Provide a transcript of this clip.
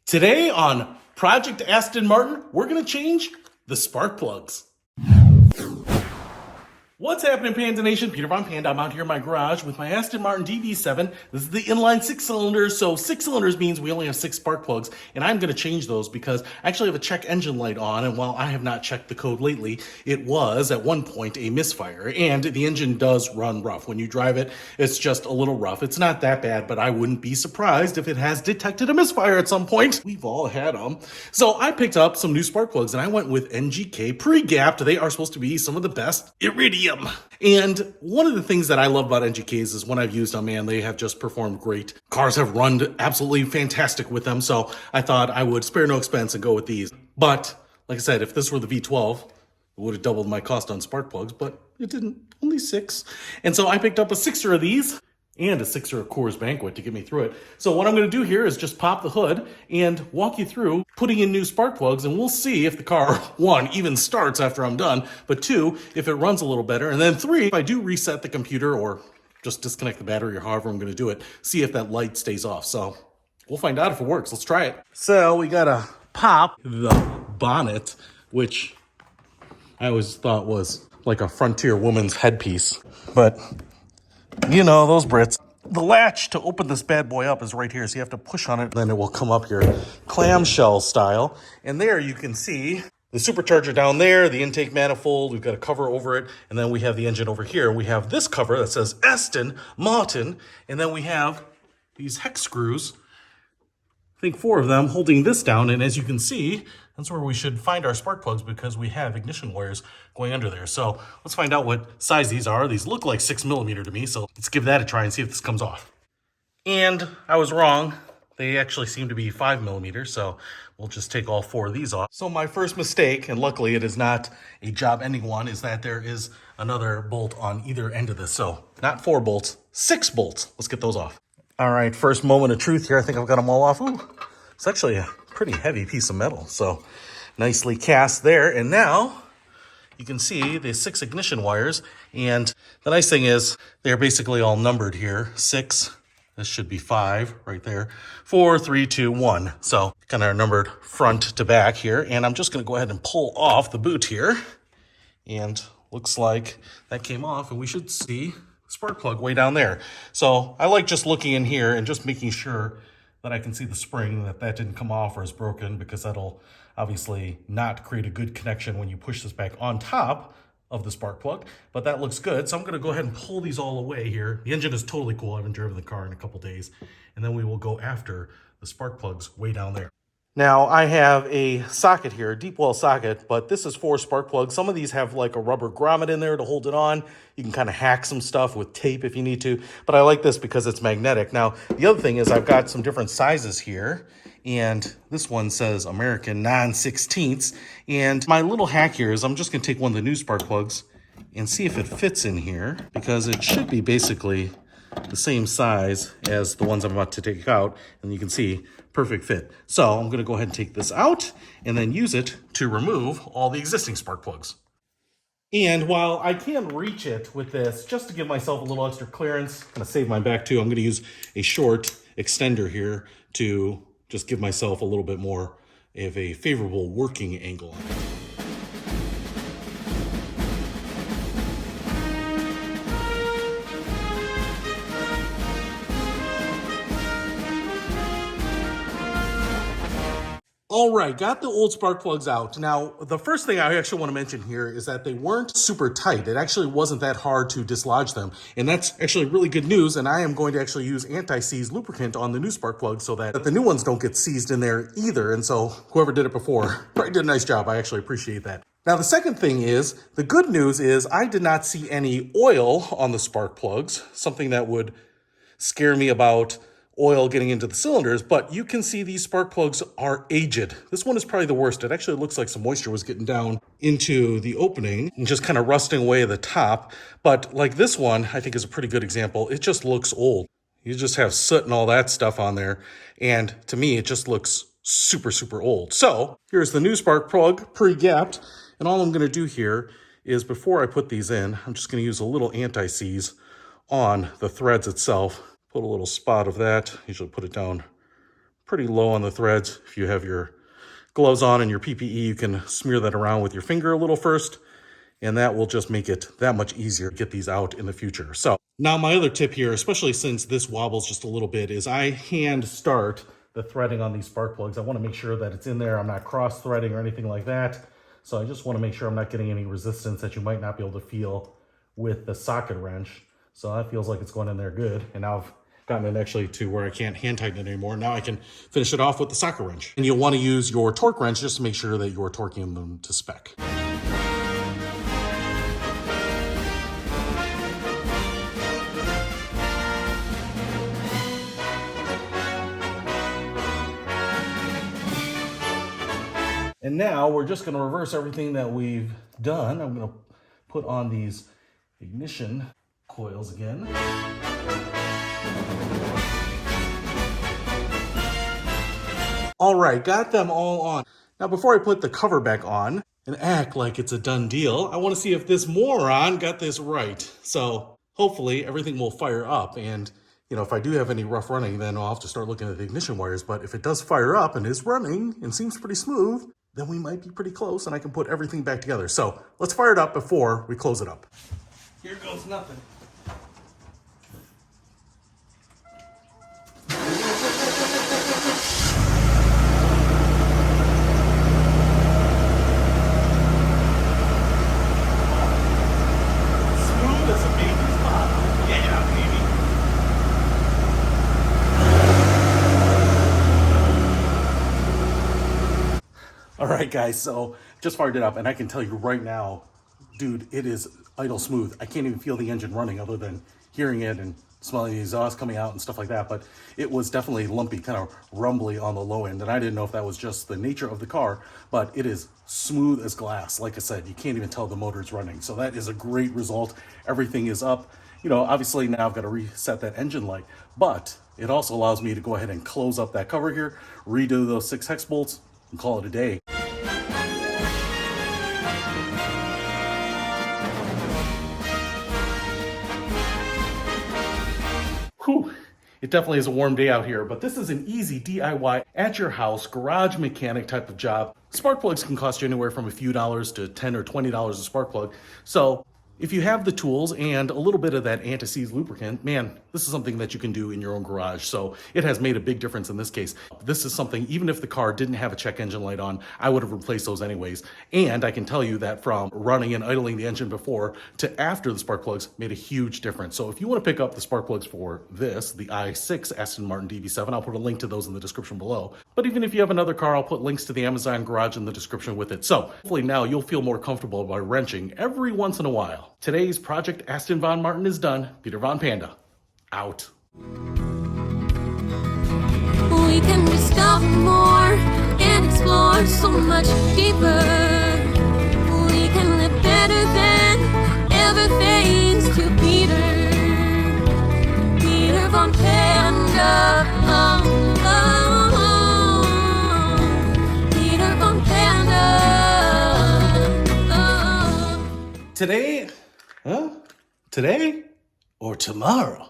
Today on Project Aston Martin, we're going to change the spark plugs. What's happening, Panda Nation? Peter Von Panda. I'm out here in my garage with my Aston Martin DB7. This is the inline 6-cylinder, so 6 cylinders means we only have 6 spark plugs, and I'm going to change those because I actually have a check engine light on, and while I have not checked the code lately, it was at one point a misfire, and the engine does run rough. When you drive it, it's just a little rough. It's not that bad, but I wouldn't be surprised if it has detected a misfire at some point. We've all had them. So I picked up some new spark plugs, and I went with NGK pre-gapped. They are supposed to be some of the best iridium. And one of the things that I love about NGKs is when I've used them, man, they have just performed great. Cars have run absolutely fantastic with them, so I thought I would spare no expense and go with these. But, like I said, if this were the V12, it would have doubled my cost on spark plugs, but it didn't. Only 6. And so I picked up a 6er of these and a 6er of Coors Banquet to get me through it. So what I'm going to do here is just pop the hood and walk you through putting in new spark plugs, and we'll see if the car, 1, even starts after I'm done, but 2, if it runs a little better, and then 3, if I do reset the computer or just disconnect the battery or however I'm going to do it, see if that light stays off. So we'll find out if it works. Let's try it. So we got to pop the bonnet, which I always thought was like a frontier woman's headpiece, but you know, those Brits. The latch to open this bad boy up is right here, so you have to push on it, then it will come up here, clamshell style. And there you can see the supercharger down there, the intake manifold, we've got a cover over it, and then we have the engine over here. We have this cover that says Aston Martin, and then we have these hex screws, I think 4 of them, holding this down. And as you can see, that's where we should find our spark plugs because we have ignition wires going under there. So let's find out what size these are. These look like 6mm to me, so let's give that a try and see if this comes off. And I was wrong. They actually seem to be 5mm, so we'll just take all 4 of these off. So my first mistake, and luckily it is not a job-ending one, is that there is another bolt on either end of this. So not 4 bolts, 6 bolts. Let's get those off. All right, first moment of truth here. I think I've got them all off. Ooh, it's actually a pretty heavy piece of metal, so nicely cast there. And now you can see the 6 ignition wires, and the nice thing is they're basically all numbered here. 6, this should be 5 right there, 4, 3, 2, 1. So kind of numbered front to back here, and I'm just going to go ahead and pull off the boot here, and looks like that came off, and we should see spark plug way down there. So I like just looking in here and just making sure that I can see the spring, that didn't come off or is broken, because that'll obviously not create a good connection when you push this back on top of the spark plug, but that looks good. So I'm going to go ahead and pull these all away here. The engine is totally cool. I haven't driven the car in a couple days, and then we will go after the spark plugs way down there. Now I have a socket here, a deep well socket, but this is 4 spark plugs. Some of these have like a rubber grommet in there to hold it on. You can kind of hack some stuff with tape if you need to, but I like this because it's magnetic. Now, the other thing is I've got some different sizes here, and this one says American 9/16. And my little hack here is I'm just gonna take one of the new spark plugs and see if it fits in here, because it should be basically the same size as the ones I'm about to take out, and you can see perfect fit. So I'm going to go ahead and take this out and then use it to remove all the existing spark plugs. And while I can reach it with this, just to give myself a little extra clearance, I'm going to save my back too, I'm going to use a short extender here to just give myself a little bit more of a favorable working angle. All right, got the old spark plugs out. Now, the first thing I actually want to mention here is that they weren't super tight. It actually wasn't that hard to dislodge them. And that's actually really good news. And I am going to actually use anti-seize lubricant on the new spark plugs so that the new ones don't get seized in there either. And so whoever did it before probably did a nice job. I actually appreciate that. Now, the second thing is, the good news is I did not see any oil on the spark plugs, something that would scare me about oil getting into the cylinders, but you can see these spark plugs are aged. This one is probably the worst. It actually looks like some moisture was getting down into the opening and just kind of rusting away at the top. But like this one, I think is a pretty good example. It just looks old. You just have soot and all that stuff on there. And to me, it just looks super, super old. So here's the new spark plug pre-gapped. And all I'm going to do here is, before I put these in, I'm just going to use a little anti-seize on the threads itself. Put a little spot of that, usually put it down pretty low on the threads. If you have your gloves on and your PPE, you can smear that around with your finger a little first, and that will just make it that much easier to get these out in the future. So now my other tip here, especially since this wobbles just a little bit, is I hand start the threading on these spark plugs. I want to make sure that it's in there. I'm not cross threading or anything like that. So I just want to make sure I'm not getting any resistance that you might not be able to feel with the socket wrench. So that feels like it's going in there good. And now I've gotten it actually to where I can't hand tighten it anymore. Now I can finish it off with the socket wrench. And you'll want to use your torque wrench just to make sure that you're torquing them to spec. And now we're just going to reverse everything that we've done. I'm going to put on these ignition coils again. All right, got them all on. Now before I put the cover back on and act like it's a done deal, I want to see if this moron got this right. So hopefully everything will fire up, and if I do have any rough running, then I'll have to start looking at the ignition wires. But if it does fire up and is running and seems pretty smooth, then we might be pretty close and I can put everything back together. So let's fire it up before we close it up. Here goes nothing. Smooth as a baby's bottom. Yeah, baby. All right, guys, so just fired it up, and I can tell you right now, dude, it is idle smooth. I can't even feel the engine running other than hearing it and smelling the exhaust coming out and stuff like that. But it was definitely lumpy, kind of rumbly on the low end, and I didn't know if that was just the nature of the car, but it is smooth as glass. Like I said, you can't even tell the motor's running. So that is a great result. Everything is up. Obviously now I've got to reset that engine light, but it also allows me to go ahead and close up that cover here, redo those 6 hex bolts, and call it a day. Whew. It definitely is a warm day out here, but this is an easy DIY at your house garage mechanic type of job. Spark plugs can cost you anywhere from a few dollars to $10 or $20 a spark plug. So if you have the tools and a little bit of that anti-seize lubricant, man, this is something that you can do in your own garage. So it has made a big difference in this case. This is something, even if the car didn't have a check engine light on, I would have replaced those anyways. And I can tell you that from running and idling the engine before to after the spark plugs made a huge difference. So if you want to pick up the spark plugs for this, the i6 Aston Martin DB7, I'll put a link to those in the description below. But even if you have another car, I'll put links to the Amazon garage in the description with it. So hopefully now you'll feel more comfortable by wrenching every once in a while. Today's Project Aston Von Martin is done. Peter Von Panda, out. We can discover more and explore so much deeper. We can live better than ever thanks to Peter. Peter Von Panda. Peter Von Panda. Today? Huh? Today or tomorrow?